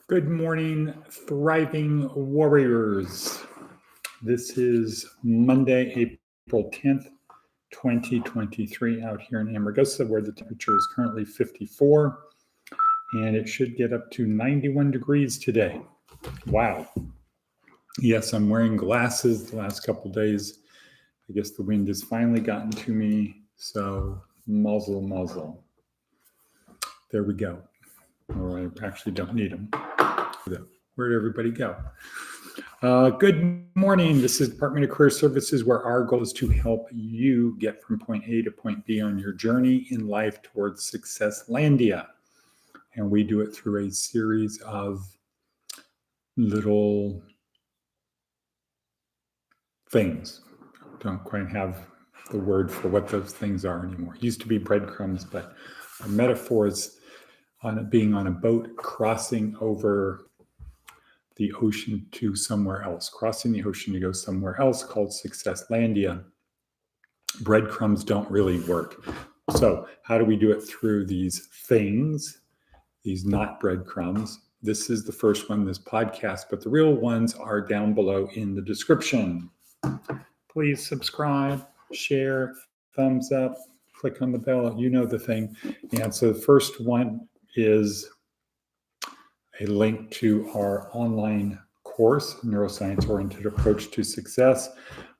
Good morning, thriving warriors. This is Monday, April 10th, 2023, out here in Amargosa, where the temperature is currently 54, and it should get up to 91 degrees today. Wow. Yes, I'm wearing glasses the last couple days. I guess the wind has finally gotten to me, so muzzle, muzzle. There we go. Or I actually don't need them. Where'd everybody go? Good morning. This is Department of Career Services, where our goal is to help you get from point A to point B on your journey in life towards Successlandia. And we do it through a series of little things. Don't quite have the word for what those things are anymore. It used to be breadcrumbs, but our metaphor is on it being on a boat crossing over the ocean to somewhere else, crossing the ocean to go somewhere else, called Successlandia. Breadcrumbs don't really work. So how do we do it? Through these things, these not breadcrumbs. This is the first one, this podcast, but the real ones are down below in the description. Please subscribe, share, thumbs up, click on the bell, you know the thing. And so the first one is a link to our online course, Neuroscience-Oriented Approach to Success.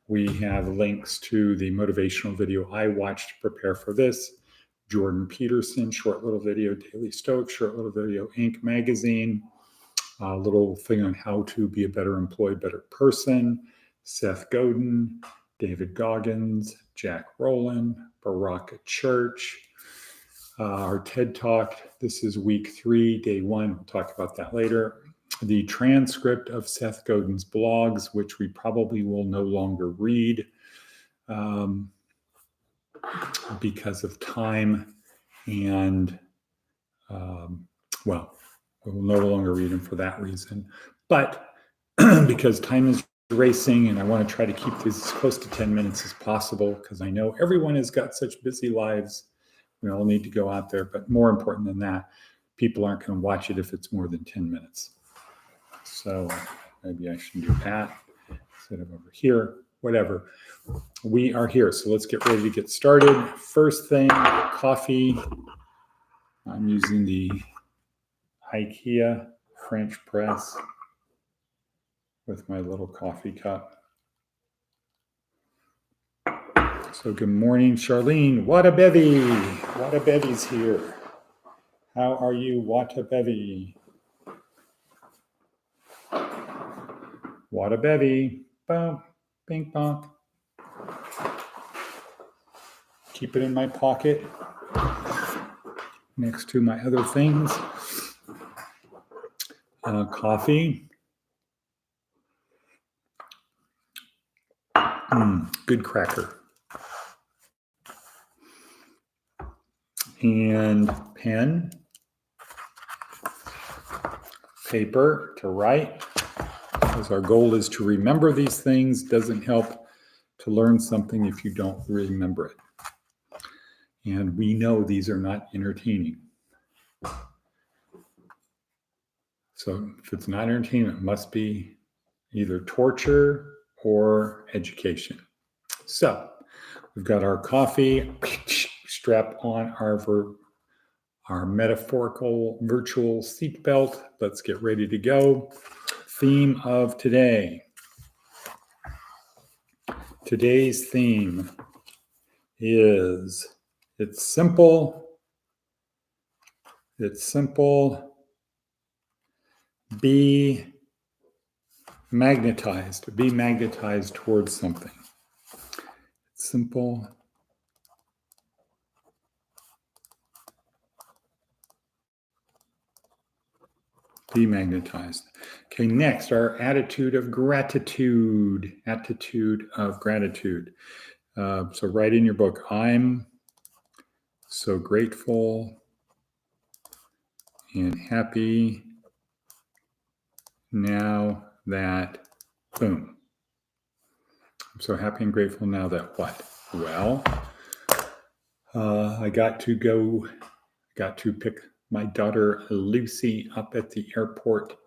We have links to the motivational video I watched to prepare for this, Jordan Peterson, short little video, Daily Stoic, short little video, Inc. magazine, a little thing on how to be a better employee, better person, Seth Godin, David Goggins, Jack Rowland, Baraka Church, our TED Talk. This is week 3, day 1. We'll talk about that later. The transcript of Seth Godin's blogs, which we probably will no longer read because of time. And, well, we will no longer read them for that reason. But because time is racing and I want to try to keep these as close to 10 minutes as possible, because I know everyone has got such busy lives. We all need to go out there, but more important than that, people aren't going to watch it if it's more than 10 minutes. So maybe I should do that instead of over here, whatever. We are here, so let's get ready to get started. First thing, coffee. I'm using the IKEA French press with my little coffee cup. So good morning, Charlene. Wata Bevy. Wata Bevy's here. How are you, Wata Bevy? Wata Bevy. Boom. Bing bonk. Keep it in my pocket next to my other things. Coffee. Good cracker. And pen, paper to write, because our goal is to remember these things. Doesn't help to learn something if you don't remember it. And we know these are not entertaining. So if it's not entertaining, it must be either torture or education. So we've got our coffee. Strap on our metaphorical virtual seatbelt. Let's get ready to go. Theme of today. Today's theme is, it's simple. It's simple. Be magnetized. Be magnetized towards something. It's simple. Demagnetized. Okay, next, our attitude of gratitude. Attitude of gratitude. So write in your book, I'm so grateful and happy now that, boom. I'm so happy and grateful now that what? Well, I got to pick my daughter Lucy up at the airport,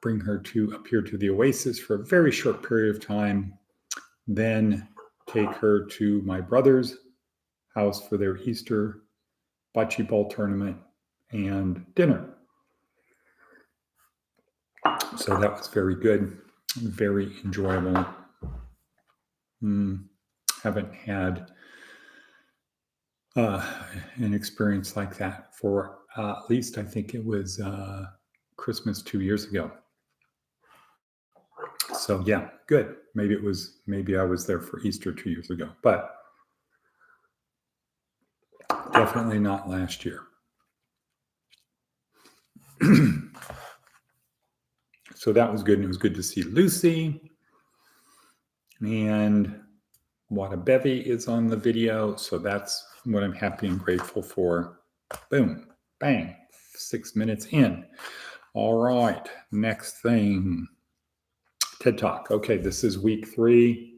bring her up here to the Oasis for a very short period of time, then take her to my brother's house for their Easter bocce ball tournament and dinner. So that was very good, very enjoyable. Haven't had an experience like that for at least, I think it was Christmas 2 years ago. So yeah, good. Maybe I was there for Easter 2 years ago, but definitely not last year. So that was good. And it was good to see Lucy. And Wada Bevy is on the video. So that's what I'm happy and grateful for. Boom, bang, 6 minutes in. All right, next thing. TED Talk. Okay, this is week 3,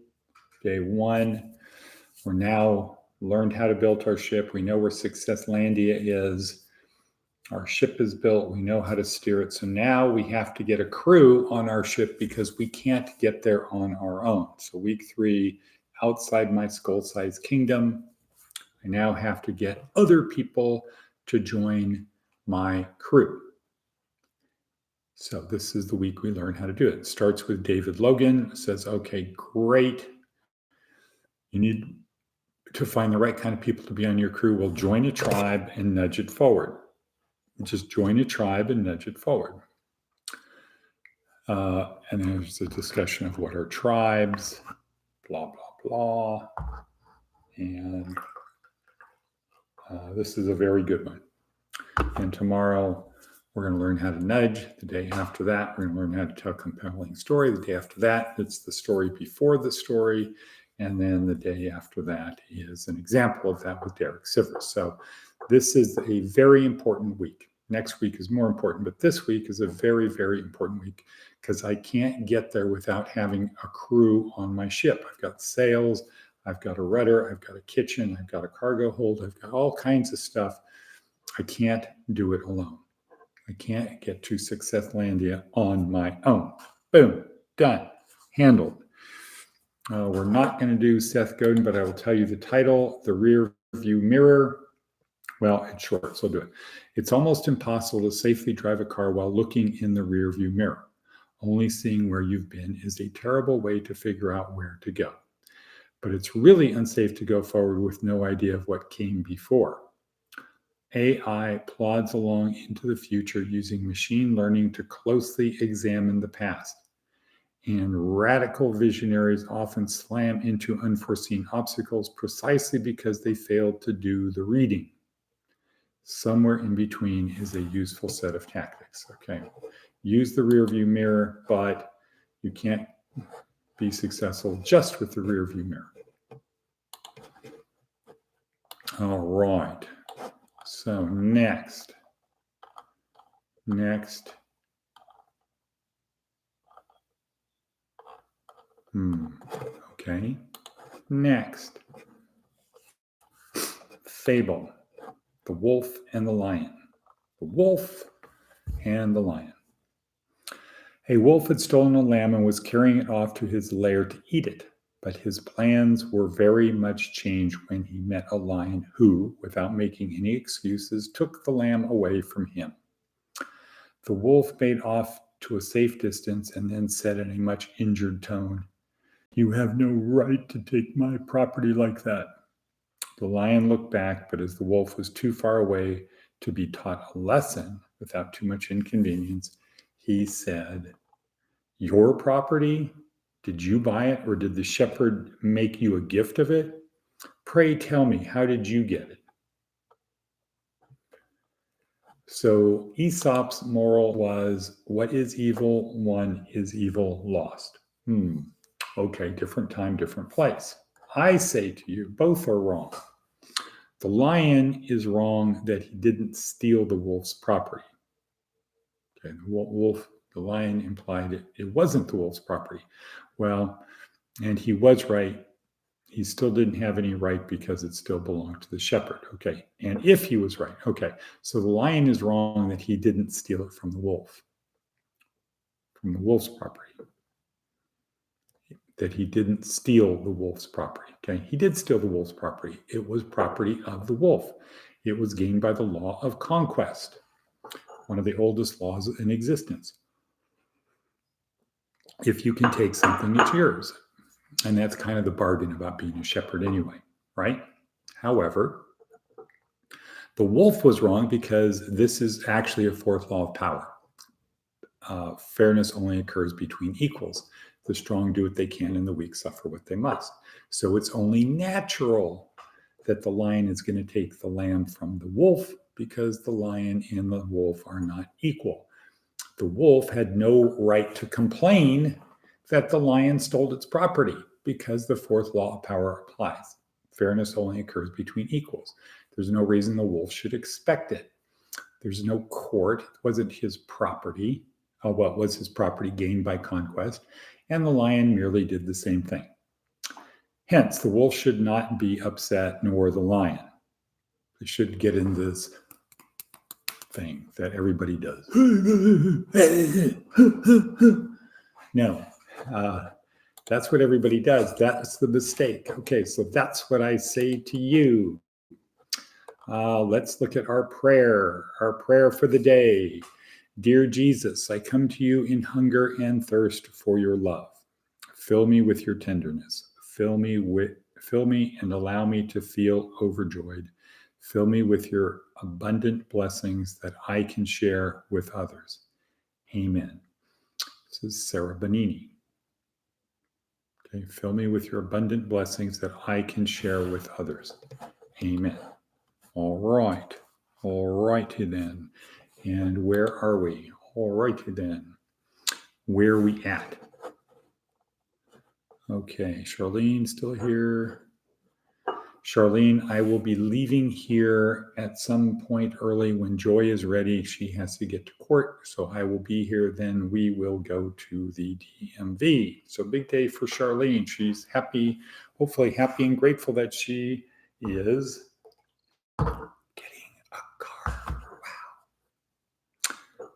day 1. We're now learned how to build our ship. We know where Successlandia is. Our ship is built. We know how to steer it. So now we have to get a crew on our ship because we can't get there on our own. So week 3, outside my skull-sized kingdom, I now have to get other people to join my crew. So this is the week we learn how to do it. It starts with David Logan. It says, okay, great. You need to find the right kind of people to be on your crew. Well, join a tribe and nudge it forward. Just join a tribe and nudge it forward. And then there's a discussion of what are tribes, blah, blah, blah. And this is a very good one. And tomorrow, we're going to learn how to nudge. The day after that, we're going to learn how to tell a compelling story. The day after that, it's the story before the story. And then the day after that is an example of that with Derek Sivers. So this is a very important week. Next week is more important, but this week is a very, very important week because I can't get there without having a crew on my ship. I've got sails, I've got a rudder, I've got a kitchen, I've got a cargo hold, I've got all kinds of stuff. I can't do it alone. I can't get to Successlandia on my own. Boom, done, handled. We're not going to do Seth Godin, but I will tell you the title, The Rear View Mirror. Well, it's short, so I'll do it. It's almost impossible to safely drive a car while looking in the rear view mirror. Only seeing where you've been is a terrible way to figure out where to go. But it's really unsafe to go forward with no idea of what came before. AI plods along into the future using machine learning to closely examine the past. And radical visionaries often slam into unforeseen obstacles precisely because they failed to do the reading. Somewhere in between is a useful set of tactics. Okay, use the rear view mirror, but you can't be successful just with the rear view mirror. All right. So next. Okay. Next. Fable. The wolf and the lion. The wolf and the lion. A wolf had stolen a lamb and was carrying it off to his lair to eat it. But his plans were very much changed when he met a lion who, without making any excuses, took the lamb away from him. The wolf made off to a safe distance and then said in a much injured tone, "You have no right to take my property like that." The lion looked back, but as the wolf was too far away to be taught a lesson without too much inconvenience, he said, "Your property? Did you buy it, or did the shepherd make you a gift of it? Pray tell me, how did you get it?" So Aesop's moral was, what is evil won is evil lost. Okay, different time, different place. I say to you, both are wrong. The lion is wrong that he didn't steal the wolf's property. Okay, the lion implied it wasn't the wolf's property. Well, and he was right he still didn't have any right because it still belonged to the shepherd. Okay. And if he was right, okay. So the lion is wrong that he didn't steal it from the wolf's property. That he didn't steal the wolf's property. Okay. He did steal the wolf's property. It was property of the wolf. It was gained by the law of conquest, one of the oldest laws in existence. If you can take something, it's yours. And that's kind of the bargain about being a shepherd anyway, right? However, the wolf was wrong because this is actually a fourth law of power. Fairness only occurs between equals. The strong do what they can and the weak suffer what they must. So it's only natural that the lion is going to take the lamb from the wolf because the lion and the wolf are not equal. The wolf had no right to complain that the lion stole its property because the fourth law of power applies. Fairness only occurs between equals. There's no reason the wolf should expect it. There's no court. It wasn't his property. What was his property gained by conquest? And the lion merely did the same thing. Hence, the wolf should not be upset, nor the lion. They should get in this thing that everybody does. No, that's what everybody does. That's the mistake. Okay, so that's what I say to you. Let's look at our prayer for the day. Dear Jesus, I come to you in hunger and thirst for your love. Fill me with your tenderness. Fill me and allow me to feel overjoyed. Fill me with your abundant blessings that I can share with others. Amen. This is Sarah Bonini. Okay, fill me with your abundant blessings that I can share with others. Amen. All right. All righty then. And where are we? All righty then. Where are we at? Okay, Charlene still here. Charlene, I will be leaving here at some point early when Joy is ready. She has to get to court, so I will be here. Then we will go to the DMV. So big day for Charlene. She's happy, hopefully happy and grateful that she is getting a car. Wow.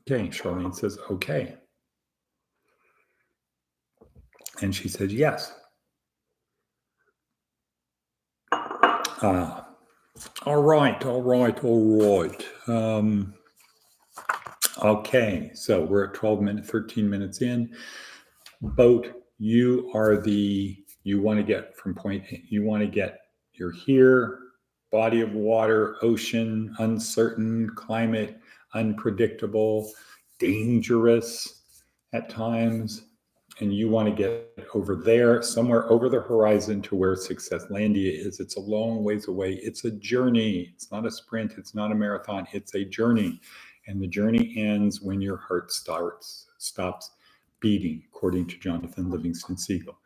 Okay, Charlene says, okay. And she said, yes. All right. Okay, so we're at 13 minutes in. Boat, you want to get from point A, you're here, body of water, ocean, uncertain, climate, unpredictable, dangerous at times. And you want to get over there, somewhere over the horizon to where Success Landia is. It's a long ways away. It's a journey. It's not a sprint. It's not a marathon. It's a journey. And the journey ends when your heart stops beating, according to Jonathan Livingston Seagull.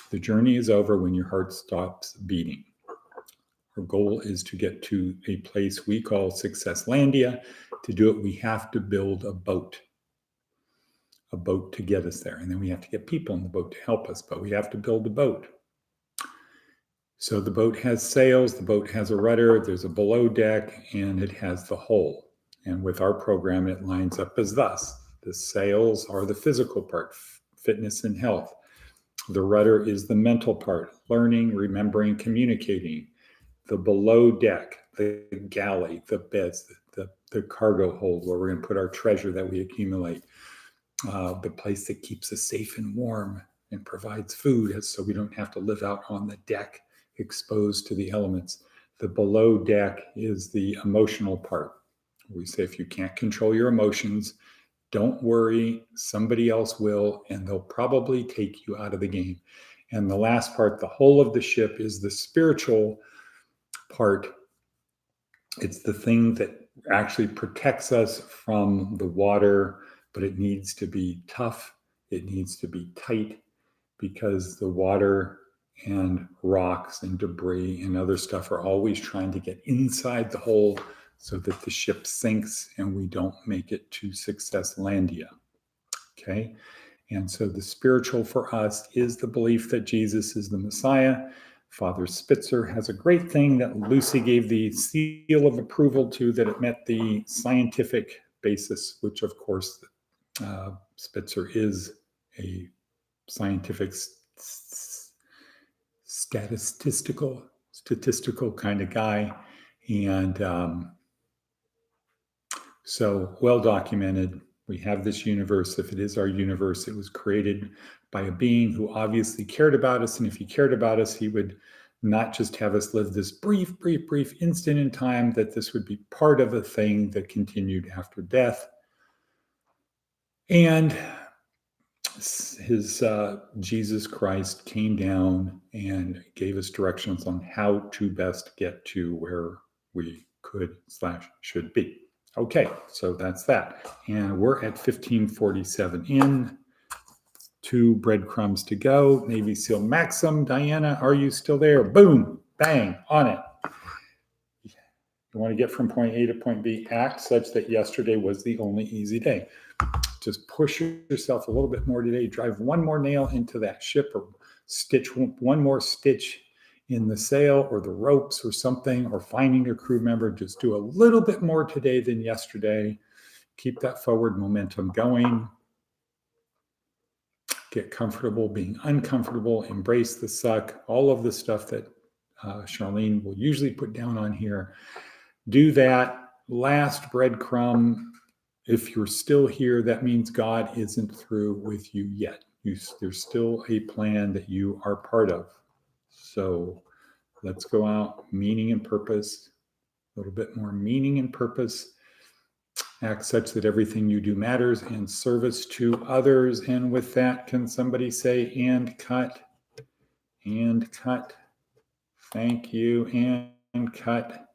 The journey is over when your heart stops beating. Our goal is to get to a place we call Success Landia. To do it, we have to build a boat to get us there. And then we have to get people in the boat to help us, but we have to build a boat. So the boat has sails, the boat has a rudder, there's a below deck, and it has the hull. And with our program, it lines up as thus. The sails are the physical part, fitness and health. The rudder is the mental part, learning, remembering, communicating. The below deck, the galley, the beds, the cargo hold where we're going to put our treasure that we accumulate. The place that keeps us safe and warm and provides food so we don't have to live out on the deck exposed to the elements. The below deck is the emotional part. We say if you can't control your emotions, don't worry, somebody else will, and they'll probably take you out of the game. And the last part, the whole of the ship, is the spiritual part. It's the thing that actually protects us from the water, but it needs to be tough. It needs to be tight because the water and rocks and debris and other stuff are always trying to get inside the hole so that the ship sinks and we don't make it to Success Landia. Okay. And so the spiritual for us is the belief that Jesus is the Messiah. Father Spitzer has a great thing that Lucy gave the seal of approval to, that it met the scientific basis, which of course Spitzer is a scientific statistical kind of guy. And so well documented. We have this universe. If it is our universe, it was created by a being who obviously cared about us. And if he cared about us, he would not just have us live this brief instant in time, that this would be part of a thing that continued after death. And his Jesus Christ came down and gave us directions on how to best get to where we could/should be. Okay, so that's that. And we're at 1547 in. 2 breadcrumbs to go. Navy SEAL Maxim, Diana, are you still there? Boom, bang, on it. You want to get from point A to point B, act such that yesterday was the only easy day. Just push yourself a little bit more today. Drive one more nail into that ship, or stitch one more stitch in the sail or the ropes or something, or finding your crew member. Just do a little bit more today than yesterday. Keep that forward momentum going. Get comfortable being uncomfortable. Embrace the suck. All of the stuff that Charlene will usually put down on here. Do that. Last breadcrumb. If you're still here, that means God isn't through with you yet. There's still a plan that you are part of. So let's go out, meaning and purpose, a little bit more meaning and purpose. Act such that everything you do matters, and service to others. And with that, can somebody say, and cut? And cut. Thank you, and cut.